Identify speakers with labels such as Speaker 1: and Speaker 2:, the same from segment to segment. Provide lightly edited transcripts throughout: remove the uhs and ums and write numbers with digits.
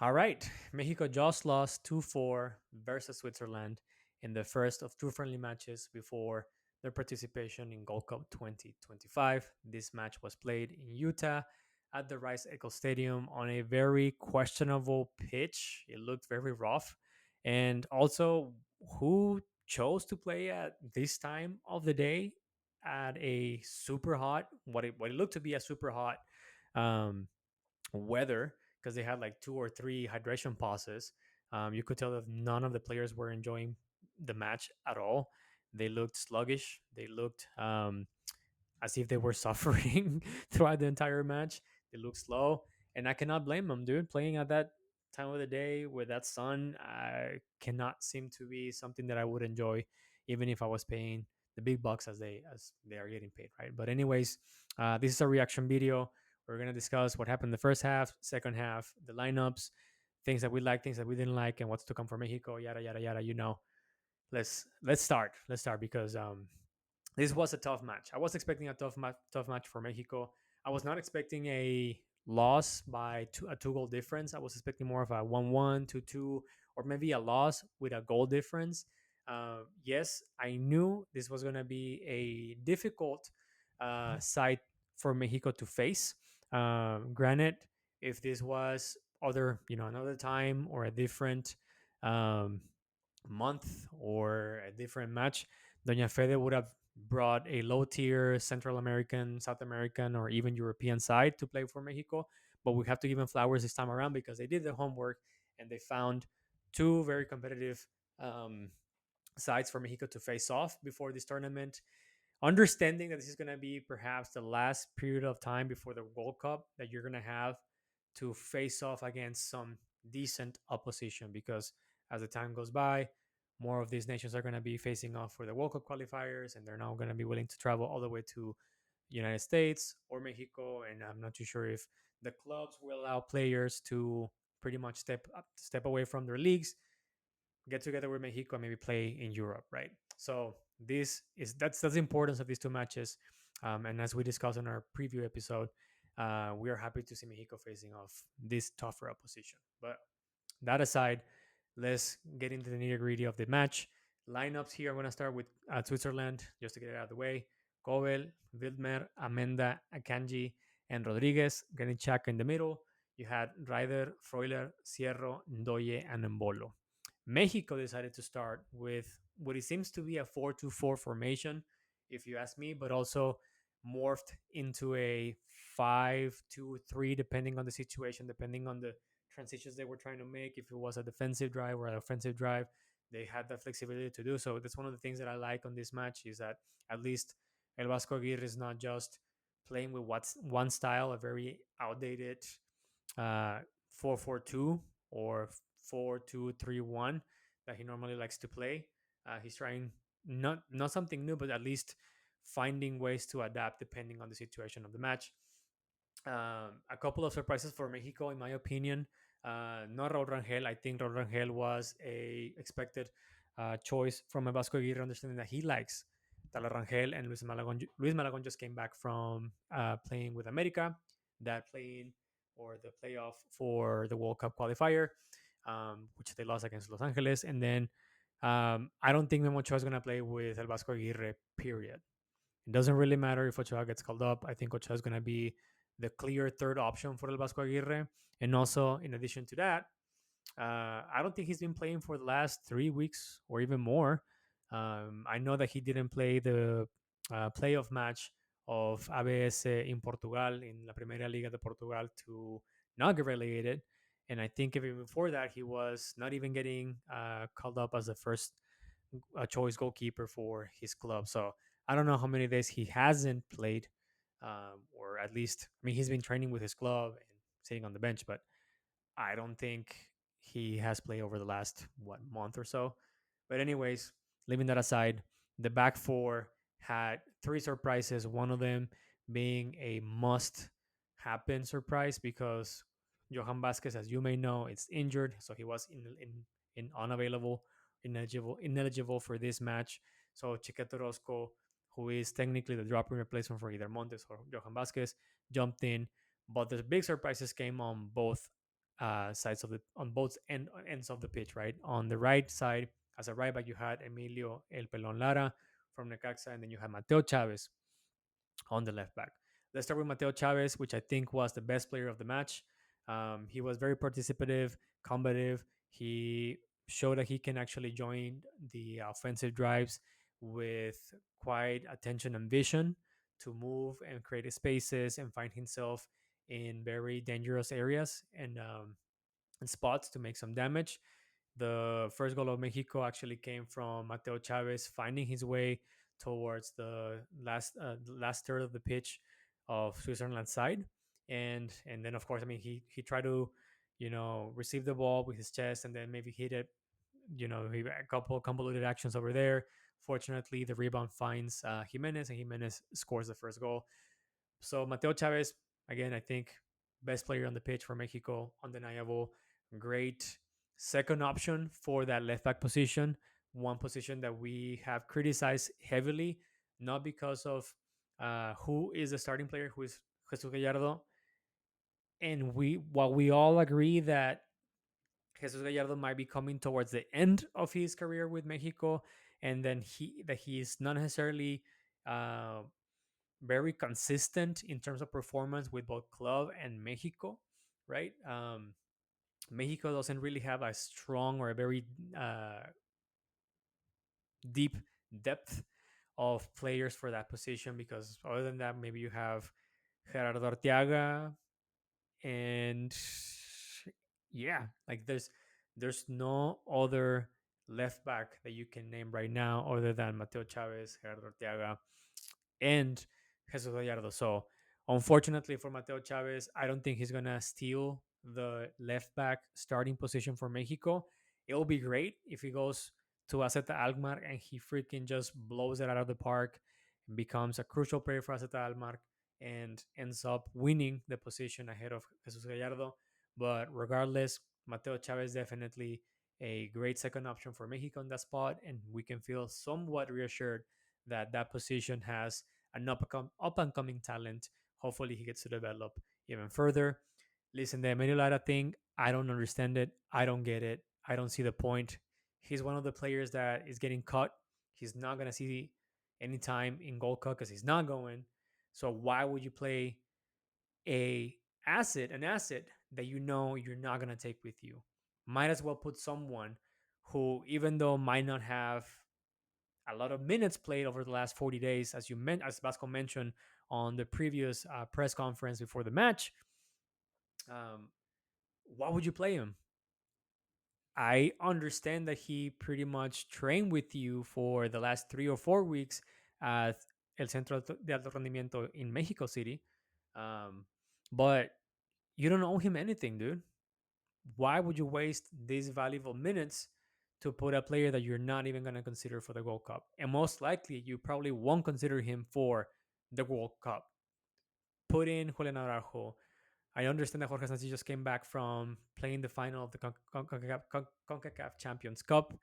Speaker 1: All right. Mexico just lost 2-4 versus Switzerland in the first of two friendly matches before their participation in Gold Cup 2025. This match was played in Utah at the Eccles Stadium on a very questionable pitch. It looked very rough. And also, who chose to play at this time of the day at a super hot, what it looked to be a super hot um, weather, because they had like two or three hydration pauses. You could tell that none of the players were enjoying the match at all. They looked sluggish. They looked as if they were suffering throughout the entire match. They looked slow, and I cannot blame them, dude. Playing at that time of the day with that sun, cannot seem to be something that I would enjoy, even if I was paying the big bucks as they are getting paid, right? But anyways, this is a reaction video. We're gonna discuss what happened in the first half, second half, the lineups, things that we like, things that we didn't like, and what's to come for Mexico. Yada yada yada. Let's start. Let's start because this was a tough match. I was expecting a tough match for Mexico. I was not expecting a loss by a two-goal difference. I was expecting more of a 1-1, 2-2, or maybe a loss with a goal difference. Yes, I knew this was going to be a difficult side for Mexico to face. Granted, if this was another time or a different um, month or a different match, Doña Fede would have brought a low tier Central American, South American, or even European side to play for Mexico. But we have to give them flowers this time around because they did their homework and they found two very competitive um, sides for Mexico to face off before this tournament. Understanding that this is going to be perhaps the last period of time before the World Cup that you're going to have to face off against some decent opposition, because as the time goes by, more of these nations are going to be facing off for the World Cup qualifiers, and they're now going to be willing to travel all the way to United States or Mexico. And I'm not too sure if the clubs will allow players to pretty much step away from their leagues, get together with Mexico, and maybe play in Europe, right? So that's the importance of these two matches. And as we discussed in our preview episode, we are happy to see Mexico facing off this tougher opposition. But that aside, let's get into the nitty gritty of the match. Lineups here. I'm going to start with Switzerland just to get it out of the way. Kobel, Wildmer, Amenda, Akanji, and Rodriguez. Granit Xhaka in the middle. You had Rieder, Freuler, Cierro, Ndoye, and Embolo. Mexico decided to start with what it seems to be a 4-2-4 formation, if you ask me, but also morphed into a 5-2-3, depending on the situation, depending on the transitions they were trying to make. If it was a defensive drive or an offensive drive, they had the flexibility to do so. That's one of the things that I like on this match, is that at least El Vasco Aguirre is not just playing with what's one style, a very outdated uh, 4-4-2 or 4-2-3-1 that he normally likes to play. He's trying not something new, but at least finding ways to adapt depending on the situation of the match. A couple of surprises for Mexico, in my opinion. Not Raul Rangel. I think Raul Rangel was a expected choice from Vasco Aguirre, understanding that he likes Tala Rangel and Luis Malagon. Luis Malagon just came back from playing with America, that playing or the playoff for the World Cup qualifier, which they lost against Los Angeles. And then I don't think Memo Ochoa is going to play with El Vasco Aguirre, period. It doesn't really matter if Ochoa gets called up. I think Ochoa is going to be the clear third option for El Vasco Aguirre. And also, in addition to that, I don't think he's been playing for the last 3 weeks or even more. I know that he didn't play the playoff match of ABS in Portugal, in La Primera Liga de Portugal, to not get relegated. And I think even before that, he was not even getting called up as the first choice goalkeeper for his club. So I don't know how many days he hasn't played, or at least, I mean, he's been training with his club and sitting on the bench, but I don't think he has played over the last month or so. But anyways, leaving that aside, the back four had three surprises. One of them being a must happen surprise because Johan Vasquez, as you may know, is injured, so he was in unavailable, ineligible for this match. So Chiquete Orozco, who is technically the drop-in replacement for either Montes or Johan Vasquez, jumped in. But the big surprises came on both sides of the on both ends of the pitch. Right on the right side, as a right back, you had Emilio El Pelon Lara from Necaxa, and then you had Mateo Chavez on the left back. Let's start with Mateo Chavez, which I think was the best player of the match. He was very participative, combative. He showed that he can actually join the offensive drives with quite attention and vision to move and create spaces and find himself in very dangerous areas and spots to make some damage. The first goal of Mexico actually came from Mateo Chavez finding his way towards the last third of the pitch of Switzerland's side, and then of course, I mean, he tried to, receive the ball with his chest and then maybe hit it. He a couple convoluted actions over there. Fortunately, the rebound finds Giménez, and Giménez scores the first goal. So Mateo Chavez, again, I think best player on the pitch for Mexico, undeniable, great second option for that left back position. One position that we have criticized heavily, not because of who is the starting player, who is Jesus Gallardo, and while we all agree that Jesus Gallardo might be coming towards the end of his career with Mexico, and then he is not necessarily uh, very consistent in terms of performance with both club and Mexico, right? Mexico doesn't really have a strong or a very deep depth of players for that position because other than that, maybe you have Gerardo Arteaga and yeah, like there's no other left back that you can name right now other than Mateo Chavez, Gerardo Arteaga, and Jesus Gallardo. So, unfortunately for Mateo Chavez, I don't think he's gonna steal the left back starting position for Mexico. It'll be great if he goes to Azeta Alkmaar and he freaking just blows it out of the park and becomes a crucial player for Azeta Alkmaar and ends up winning the position ahead of Jesus Gallardo. But regardless, Mateo Chavez definitely a great second option for Mexico in that spot, and we can feel somewhat reassured that that position has an up and coming talent. Hopefully, he gets to develop even further. Listen, the Emilio Lara thing, I don't understand it. I don't get it. I don't see the point. He's one of the players that is getting cut. He's not going to see any time in Gold Cup because he's not going. So why would you play an asset that you know you're not going to take with you? Might as well put someone who, even though might not have a lot of minutes played over the last 40 days, as Vasco mentioned on the previous press conference before the match. Um, why would you play him? I understand that he pretty much trained with you for the last 3 or 4 weeks at El Centro de Alto Rendimiento in Mexico City, um, but you don't owe him anything, dude. Why would you waste these valuable minutes to put a player that you're not even going to consider for the World Cup? And most likely, you probably won't consider him for the World Cup. Put in Julian Araujo. I understand that Jorge Sanchez just came back from playing the final of the CONCACAF Champions Cup,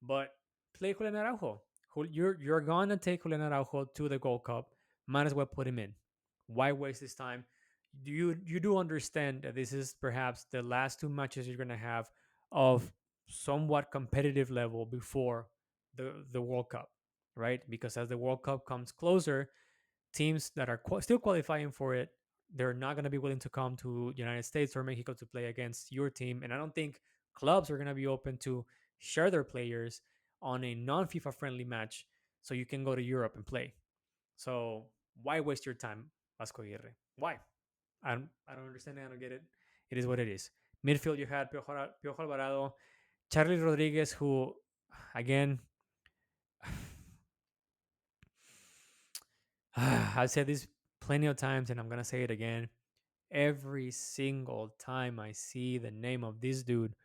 Speaker 1: but play Julian Araujo. You're gonna take Julian Araujo to the Gold Cup. Might as well put him in. Why waste this time? You do understand that this is perhaps the last two matches you're gonna have of somewhat competitive level before the World Cup, right? Because as the World Cup comes closer, teams that are still qualifying for it, they're not going to be willing to come to United States or Mexico to play against your team, and I don't think clubs are going to be open to share their players on a non-FIFA friendly match so you can go to Europe and play. So why waste your time, Vasco Aguirre? Why? I don't understand it. I don't get it. It is what it is. Midfield, you had Piojo Alvarado, Charlie Rodriguez, who, again, I've said this plenty of times and I'm going to say it again. Every single time I see the name of this dude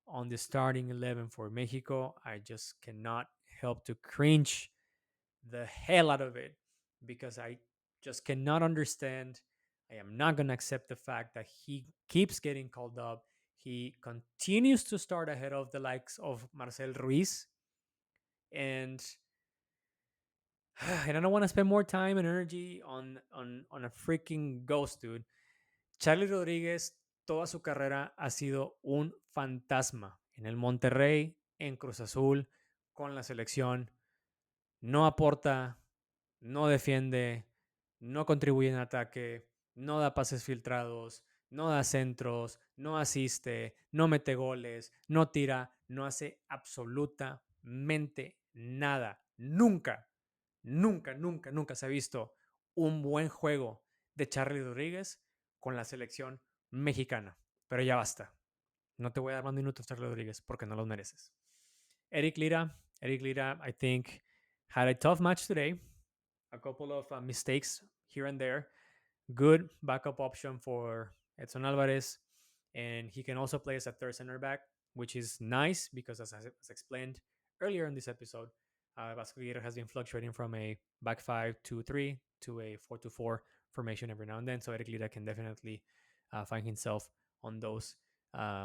Speaker 1: on the starting 11 for Mexico, I just cannot help to cringe the hell out of it because I just cannot understand. I am not going to accept the fact that he keeps getting called up. He continues to start ahead of the likes of Marcel Ruiz. And and I don't want to spend more time and energy on a freaking ghost, dude. Charlie Rodriguez toda su carrera ha sido un fantasma en el Monterrey, en Cruz Azul, con la selección. No aporta, no defiende, no contribuye en ataque, no da pases filtrados, no da centros, no asiste, no mete goles, no tira, no hace absolutamente nada. Nunca, nunca, nunca, nunca se ha visto un buen juego de Charlie Rodríguez con la selección mexicana. Pero ya basta. No te voy a dar más minutos, Charlie Rodríguez, porque no los mereces. Eric Lira, I think, had a tough match today. A couple of mistakes here and there. Good backup option for Edson Alvarez, and he can also play as a third center back, which is nice because, as explained earlier in this episode, Vasco Aguirre has been fluctuating from a back 5-2-3 to a 4-2-4 formation every now and then. So Eric Lira can definitely find himself on those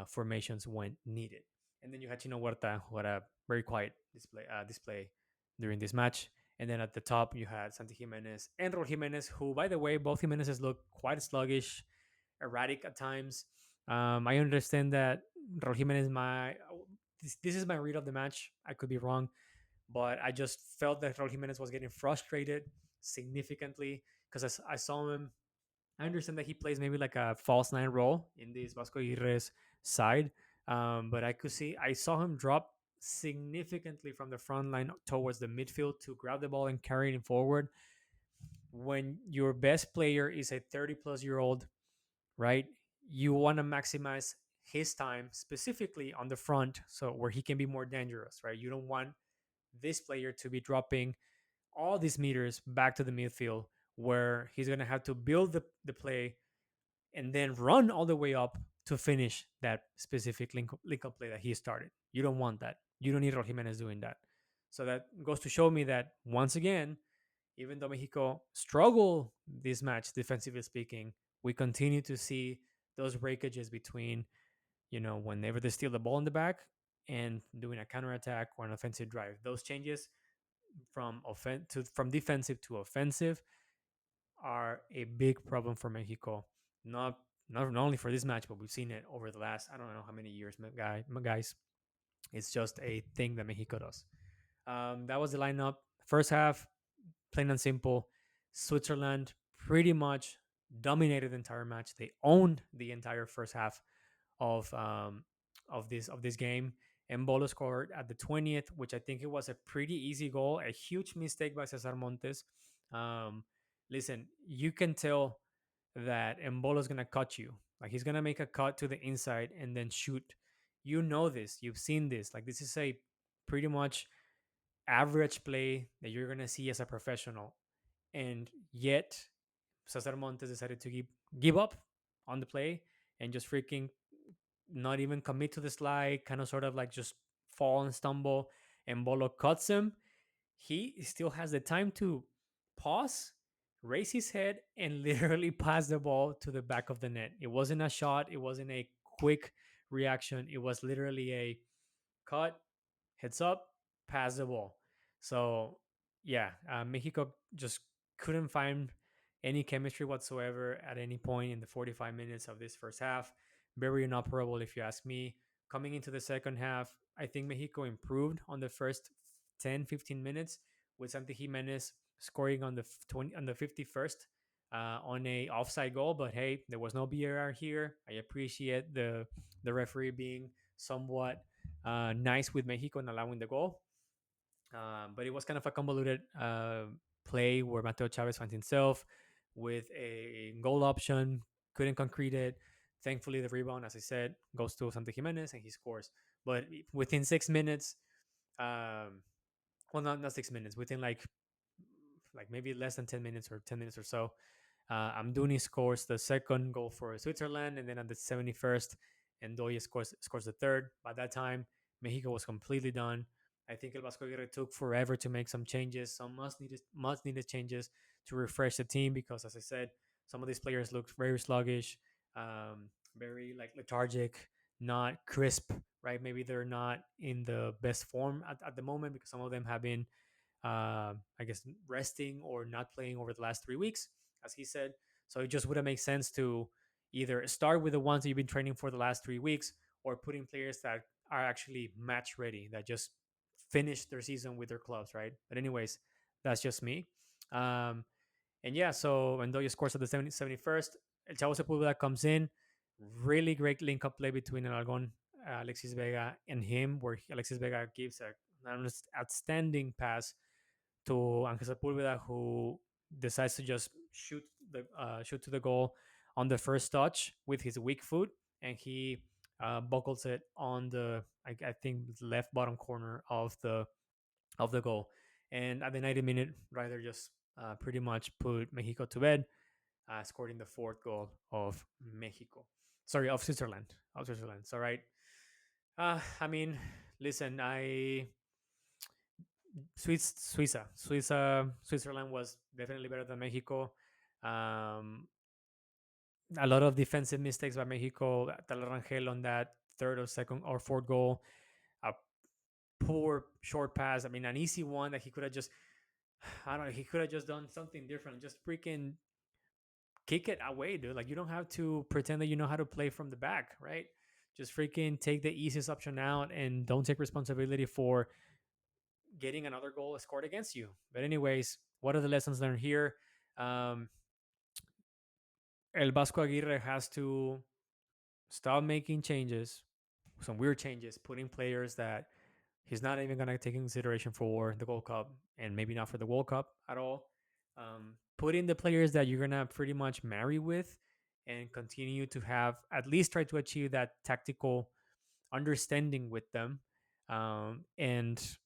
Speaker 1: formations when needed. And then you had Chino Huerta, who had a very quiet display during this match. And then at the top, you had Santi Giménez and Raul Jimenez, who, by the way, both Jimenez's look quite sluggish, erratic at times. I understand that Raul Jimenez, this is my read of the match. I could be wrong, but I just felt that Raul Jimenez was getting frustrated significantly because I saw him. I understand that he plays maybe like a false nine role in this Vasco Aguirre's side, but I saw him drop significantly from the front line towards the midfield to grab the ball and carry it forward. When your best player is a 30 plus year old, right? You want to maximize his time specifically on the front, so where he can be more dangerous, right? You don't want this player to be dropping all these meters back to the midfield where he's going to have to build the play and then run all the way up to finish that specific link up play that he started. You don't want that. You don't need Raul Jimenez doing that. So that goes to show me that once again, even though Mexico struggle this match defensively speaking, we continue to see those breakages between, whenever they steal the ball in the back and doing a counterattack or an offensive drive. Those changes from defensive to offensive are a big problem for Mexico. Not not only for this match, but we've seen it over the last I don't know how many years, guys. It's just a thing that Mexico does. That was the lineup. First half, plain and simple. Switzerland pretty much dominated the entire match. They owned the entire first half of this game. Embolo scored at the 20th, which I think it was a pretty easy goal. A huge mistake by Cesar Montes. Um, Listen, you can tell that Embolo is gonna cut you. Like he's gonna make a cut to the inside and then shoot. You know this. You've seen this. Like this is a pretty much average play that you're gonna see as a professional. And yet, Cesar Montes decided to give up on the play and just freaking not even commit to the slide, kind of sort of like just fall and stumble. And Bolo cuts him. He still has the time to pause, raise his head, and literally pass the ball to the back of the net. It wasn't a shot, it wasn't a quick reaction. It was literally a cut, heads up, pass the ball. So yeah, Mexico just couldn't find any chemistry whatsoever at any point in the 45 minutes of this first half. Very inoperable, if you ask me. Coming into the second half, I think Mexico improved on the first 10, 15 minutes with Santi Giménez scoring on the 20, on the 51st on a offside goal. But hey, there was no VAR here. I appreciate the referee being somewhat nice with Mexico and allowing the goal. But it was kind of a convoluted play where Mateo Chavez finds himself with a goal option, couldn't concrete it. Thankfully, the rebound, as I said, goes to Santi Giménez and he scores. But within 6 minutes, well, not 6 minutes, within like maybe less than 10 minutes or 10 minutes or so, Amdouni scores the second goal for Switzerland, and then at the 71st, Ndoye scores the third. By that time, Mexico was completely done. I think El Vasco Aguirre took forever to make some changes, some must needed changes to refresh the team because, as I said, some of these players looked very sluggish, very like lethargic, not crisp. Right? Maybe they're not in the best form at the moment because some of them have been I guess, resting or not playing over the last 3 weeks, as he said. So it just wouldn't make sense to either start with the ones that you've been training for the last 3 weeks, or putting players that are actually match ready, that just finished their season with their clubs, right? But anyways, that's just me. Um, and yeah, so Ndoye scores at the 71st. El Chavo Sepulveda comes in. Really great link up play between Algon, Alexis Vega, and him, where Alexis Vega gives an outstanding pass to Angel Sepulveda, who decides to just shoot to the goal on the first touch with his weak foot, and he buckles it on I think left bottom corner of the goal. And at the 90 minute, Ryder just pretty much put Mexico to bed, scoring the fourth goal of Mexico. Sorry, of Switzerland. Of Switzerland. So right. I mean, listen, Switzerland was definitely better than Mexico. Um, a lot of defensive mistakes by Mexico. Talarangel on that third or second or fourth goal. A poor short pass. I mean, an easy one that he could have just, I don't know, he could have just done something different. Just freaking kick it away, dude. Like, you don't have to pretend that you know how to play from the back, right? Just freaking take the easiest option out and don't take responsibility for getting another goal scored against you. But anyways, what are the lessons learned here? Um, El Vasco Aguirre has to stop making changes, some weird changes, putting players that he's not even going to take in consideration for the Gold Cup, and maybe not for the World Cup at all. Put in the players that you're going to pretty much marry with, and continue to have at least try to achieve that tactical understanding with them, and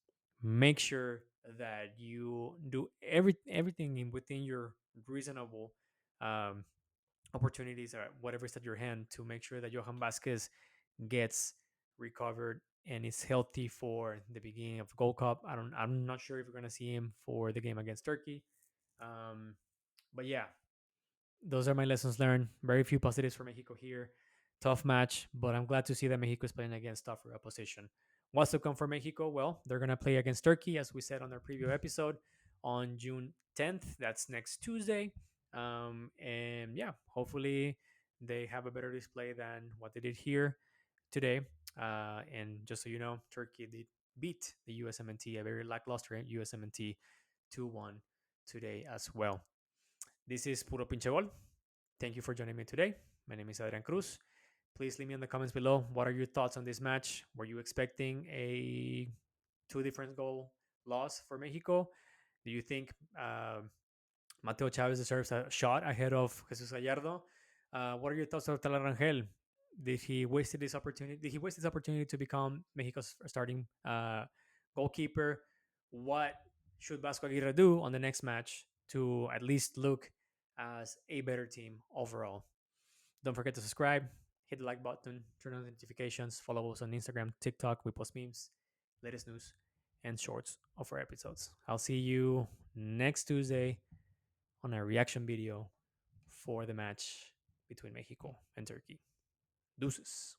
Speaker 1: make sure that you do everything within your reasonable um, opportunities or whatever is at your hand to make sure that Johan Vasquez gets recovered and is healthy for the beginning of Gold Cup. I'm not sure if we're gonna see him for the game against Turkey. Um, but yeah, those are my lessons learned. Very few positives for Mexico here. Tough match, but I'm glad to see that Mexico is playing against tougher opposition. What's to come for Mexico? Well, they're gonna play against Turkey, as we said on our preview episode, on June 10th. That's next Tuesday. And yeah, hopefully they have a better display than what they did here today. And just so you know, Turkey did beat the USMNT, a very lackluster USMNT, 2-1 today as well. This is Puro Pinche Gol. Thank you for joining me today. My name is Adrian Cruz. Please leave me in the comments below. What are your thoughts on this match? Were you expecting a two different goal loss for Mexico? Do you think Mateo Chavez deserves a shot ahead of Jesus Gallardo? What are your thoughts on Talarangel? Did he waste this opportunity? Did he waste this opportunity to become Mexico's starting goalkeeper? What should Vasco Aguirre do on the next match to at least look as a better team overall? Don't forget to subscribe, hit the like button, turn on notifications, follow us on Instagram, TikTok. We post memes, latest news, and shorts of our episodes. I'll see you next Tuesday on a reaction video for the match between Mexico and Turkey. Deuces.